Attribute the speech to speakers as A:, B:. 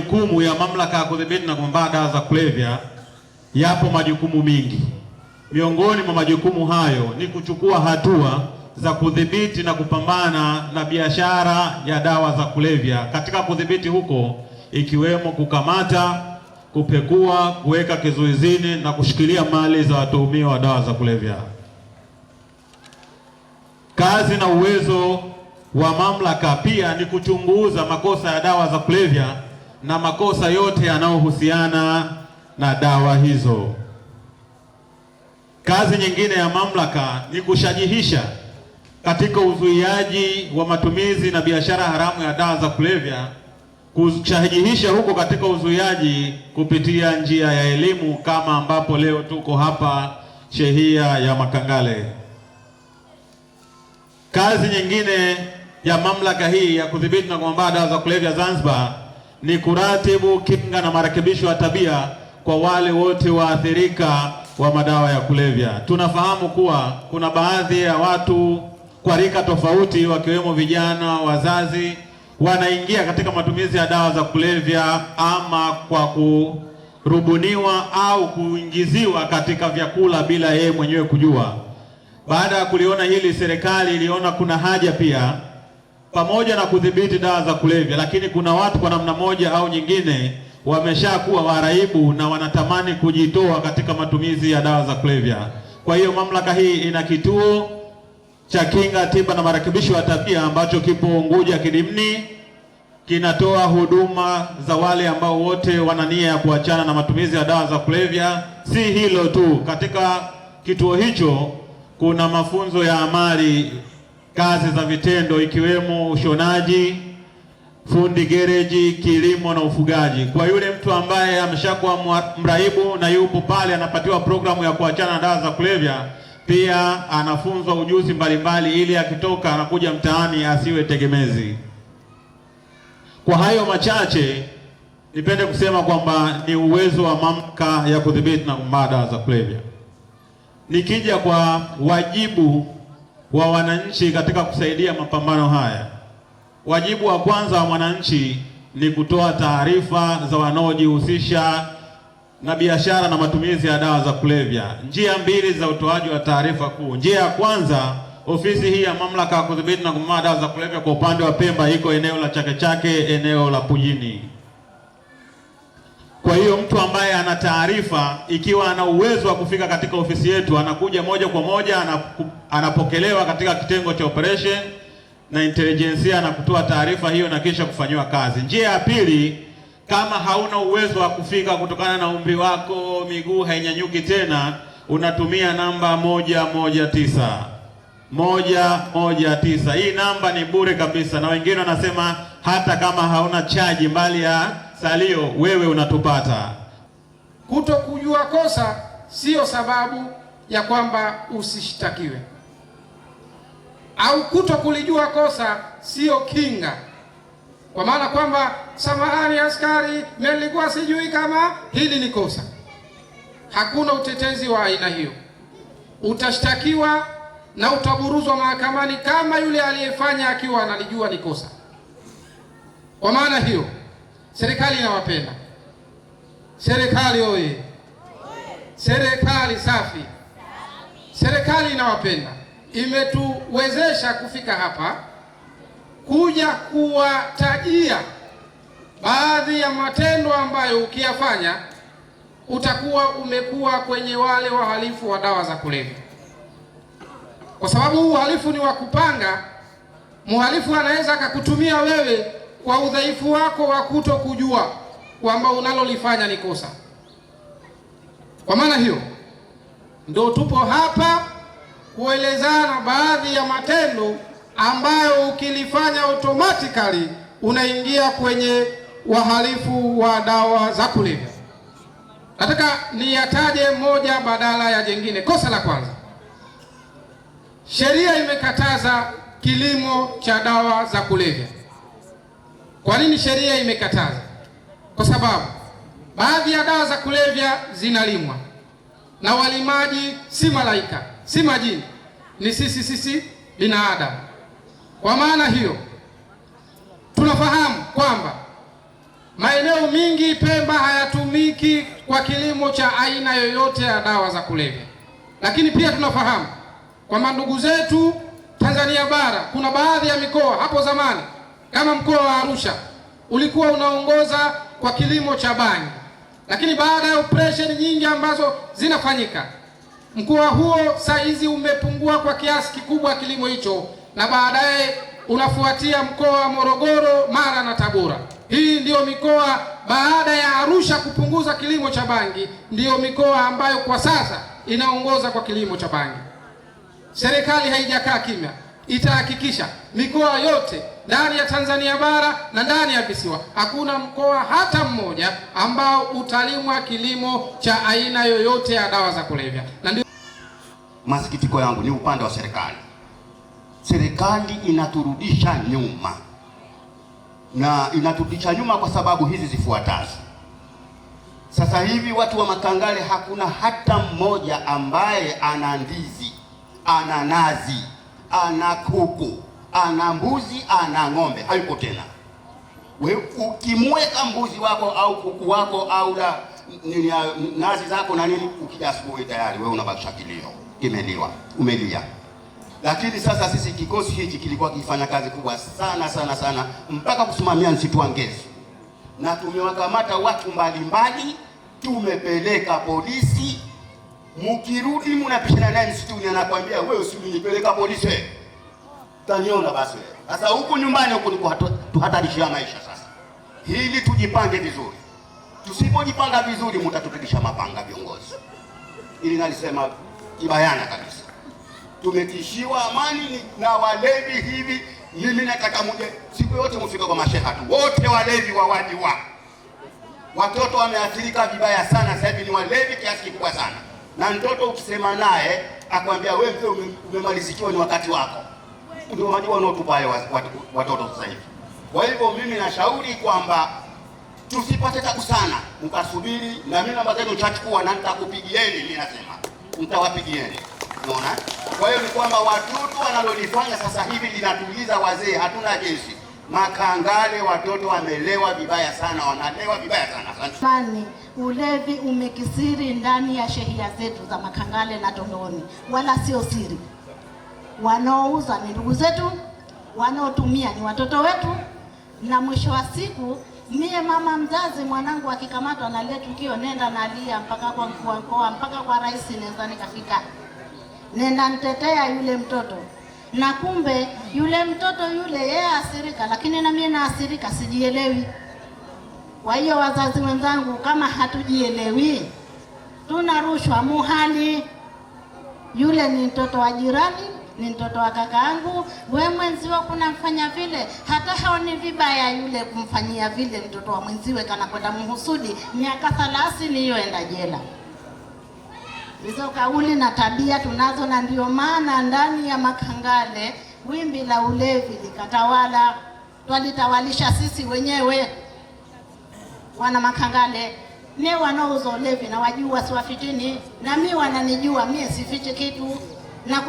A: majukumu ya Mamlaka ya Kudhibiti na Kupambana na Dawa za Kulevya, yapo majukumu mingi. Miongoni mwa majukumu hayo ni kuchukua hatua za kudhibiti na kupambana na biashara ya dawa za kulevya. Katika kudhibiti huko, ikiwemo kukamata, kupekua, kuweka kizuizini na kushikilia mali za watuhumiwa wa dawa za kulevya. Kazi na uwezo wa mamlaka pia ni kuchunguza makosa ya dawa za kulevya na makosa yote yanayohusiana na dawa hizo. Kazi nyingine ya mamlaka ni kushajihisha katika uzuiaji wa matumizi na biashara haramu ya dawa za kulevya, kushajihisha huko katika uzuiaji kupitia njia ya elimu, kama ambapo leo tuko hapa shehia ya Makangale. Kazi nyingine ya mamlaka hii ya kudhibiti na kupambana dawa za kulevya Zanzibar ni kuratibu kinga na marekebisho ya tabia kwa wale wote waathirika wa madawa ya kulevya. Tunafahamu kuwa kuna baadhi ya watu kwa rika tofauti, wakiwemo vijana, wazazi, wanaingia katika matumizi ya dawa za kulevya ama kwa kurubuniwa au kuingiziwa katika vyakula bila yeye mwenyewe kujua. Baada ya kuliona hili, serikali iliona kuna haja pia, pamoja na kudhibiti dawa za kulevya, lakini kuna watu kwa namna moja au nyingine wameshakuwa waraibu na wanatamani kujitoa katika matumizi ya dawa za kulevya. Kwa hiyo mamlaka hii ina kituo cha kinga, tiba na marekebisho ya tabia ambacho kipo Unguja Kidimni, kinatoa huduma za wale ambao wote wana nia ya kuachana na matumizi ya dawa za kulevya. Si hilo tu, katika kituo hicho kuna mafunzo ya amali, kazi za vitendo, ikiwemo ushonaji, fundi gereji, kilimo na ufugaji. Kwa yule mtu ambaye ameshakuwa mraibu na yupo pale anapatiwa programu ya kuachana na dawa za kulevya, pia anafunzwa ujuzi mbalimbali ili akitoka anakuja mtaani asiwe tegemezi. Kwa hayo machache, nipende kusema kwamba ni uwezo wa mamlaka ya kudhibiti na kupambana dawa za kulevya. Nikija kwa wajibu wa wananchi katika kusaidia mapambano haya, wajibu wa kwanza wa mwananchi ni kutoa taarifa za wanaojihusisha na biashara na matumizi ya dawa za kulevya. Njia mbili za utoaji wa taarifa kuu. Njia ya kwanza, ofisi hii ya mamlaka ya kudhibiti na kupambana dawa za kulevya kwa upande wa Pemba iko eneo la Chake Chake, eneo la Pujini. Kwa hiyo mtu ambaye ana taarifa, ikiwa ana uwezo wa kufika katika ofisi yetu, anakuja moja kwa moja, anapokelewa katika kitengo cha operation na intelijensia na kutoa taarifa hiyo na kisha kufanyiwa kazi. Njia ya pili, kama hauna uwezo wa kufika kutokana na umri wako, miguu hainyanyuki tena, unatumia namba 119. 119. Hii namba ni bure kabisa, na wengine wanasema hata kama hauna chaji mbali ya salio, wewe unatupata.
B: Kutokujua kosa sio sababu ya kwamba usishtakiwe, au kutokulijua kosa sio kinga, kwa maana kwamba samahani askari, nilikuwa sijui kama hili ni kosa. Hakuna utetezi wa aina hiyo. Utashtakiwa na utaburuzwa mahakamani kama yule aliyefanya akiwa analijua ni kosa. Kwa maana hiyo, serikali inawapenda. Serikali oye! Serikali safi! Serikali inawapenda. Imetuwezesha kufika hapa kuja kuwatajia baadhi ya matendo ambayo ukiyafanya utakuwa umekuwa kwenye wale wahalifu wa dawa za kulevya, kwa sababu uhalifu ni wa kupanga. Mhalifu anaweza akakutumia wewe kwa udhaifu wako wa kuto kujua kwamba unalolifanya ni kosa. Kwa maana hiyo, ndio tupo hapa kuelezana baadhi ya matendo ambayo ukilifanya automatically unaingia kwenye wahalifu wa dawa za kulevya. Nataka niyataje moja badala ya jengine. Kosa la kwanza, sheria imekataza kilimo cha dawa za kulevya. Kwa nini sheria imekataza? Kwa sababu baadhi ya dawa za kulevya zinalimwa na walimaji si malaika, si majini, ni sisi binadamu. Kwa maana hiyo, tunafahamu kwamba Maeneo mingi Pemba hayatumiki kwa kilimo cha aina yoyote ya dawa za kulevya, lakini pia tunafahamu kwamba ndugu zetu Tanzania bara kuna baadhi ya mikoa hapo zamani kama mkoa wa Arusha ulikuwa unaongoza kwa kilimo cha bangi, lakini baada ya operesheni nyingi ambazo zinafanyika mkoa huo saizi umepungua kwa kiasi kikubwa kilimo hicho, na baadaye unafuatia mkoa wa Morogoro, Mara na Tabora. Hii ndiyo mikoa baada ya Arusha kupunguza kilimo cha bangi, ndiyo mikoa ambayo kwa sasa inaongoza kwa kilimo cha bangi. Serikali haijakaa kimya, itahakikisha mikoa yote ndani ya Tanzania bara na ndani ya visiwa hakuna mkoa hata mmoja ambao utalimwa kilimo cha aina yoyote ya dawa za kulevya. Na ndio
C: masikitiko yangu ni upande wa serikali. Serikali inaturudisha nyuma, na inaturudisha nyuma kwa sababu hizi zifuatazo. Sasa hivi watu wa Makangale hakuna hata mmoja ambaye ana ndizi, ana nazi, ana kuku, ana mbuzi, ana ng'ombe. Hayupo tena. Wewe ukimweka mbuzi wako au kuku wako au nazi zako na nini, ukija asubuhi tayari wewe unabakisha kilio, kimeliwa, umelia. Lakini sasa sisi kikosi hiki kilikuwa kifanya kazi kubwa sana sana sana mpaka kusimamia msitu wa Ngezi, na tumewakamata watu mbalimbali, tumepeleka polisi. Mkirudi mnapishana naye msituni, anakuambia wewe usinipeleka polisi, taniona basi. Sasa huku nyumbani huku ni tuhatarishia maisha. Sasa hili tujipange vizuri, tusipojipanga vizuri mtatupigisha mapanga viongozi. Ili nalisema kibayana kabisa. Tumetishiwa amani na walevi hivi. Mimi nataka muje siku yote mfike kwa masheha tu, wote walevi wawajiwa. Watoto wameathirika vibaya sana sasa hivi, ni walevi kiasi kikubwa sana. Na mtoto ukisema naye akwambia wewe mzee umemalizikiwa, ni wakati wako. Ndio maana wanaotupaye watoto sasa hivi. Kwa hivyo mimi nashauri kwamba tusipate tabu sana, mkasubiri. Na mimi namba zenu nitachukua na nitakupigieni. Mimi nasema nitawapigieni. Unaona? Kwa hiyo ni kwamba watoto wanalolifanya sasa hivi linatuliza wazee, hatuna jinsi. Makangale watoto wamelewa vibaya sana, wanalewa vibaya sana.
D: Fani ulevi umekisiri ndani ya shehia zetu za Makangale na Tondoni, wala sio siri. Wanaouza ni ndugu zetu, wanaotumia ni watoto wetu, na mwisho wa siku mie mama mzazi, mwanangu akikamatwa na ile tukio, nenda nalia mpaka kwa mkuu wa mkoa, mpaka kwa rais, naweza nikafika, nenda nitetea yule mtoto. Na kumbe yule mtoto yule yeye asirika, lakini na mimi naasirika, sijielewi. Kwa hiyo wazazi wenzangu, kama hatujielewi tunarushwa muhali. Yule ni mtoto wa jirani, ni mtoto wa kakaangu, wewe mwenziwe kunamfanya vile, hata haoni vibaya yule kumfanyia vile mtoto wa mwenziwe, kana kwenda muhusudi miaka 30 hiyo enda jela. Hizo kauli na tabia tunazo, na ndio maana ndani ya Makangale wimbi la ulevi likatawala. Twalitawalisha sisi wenyewe wana Makangale. Mimi wanaouza ulevi na wajua, siwafitini, na mimi wananijua, mimi sifichi kitu na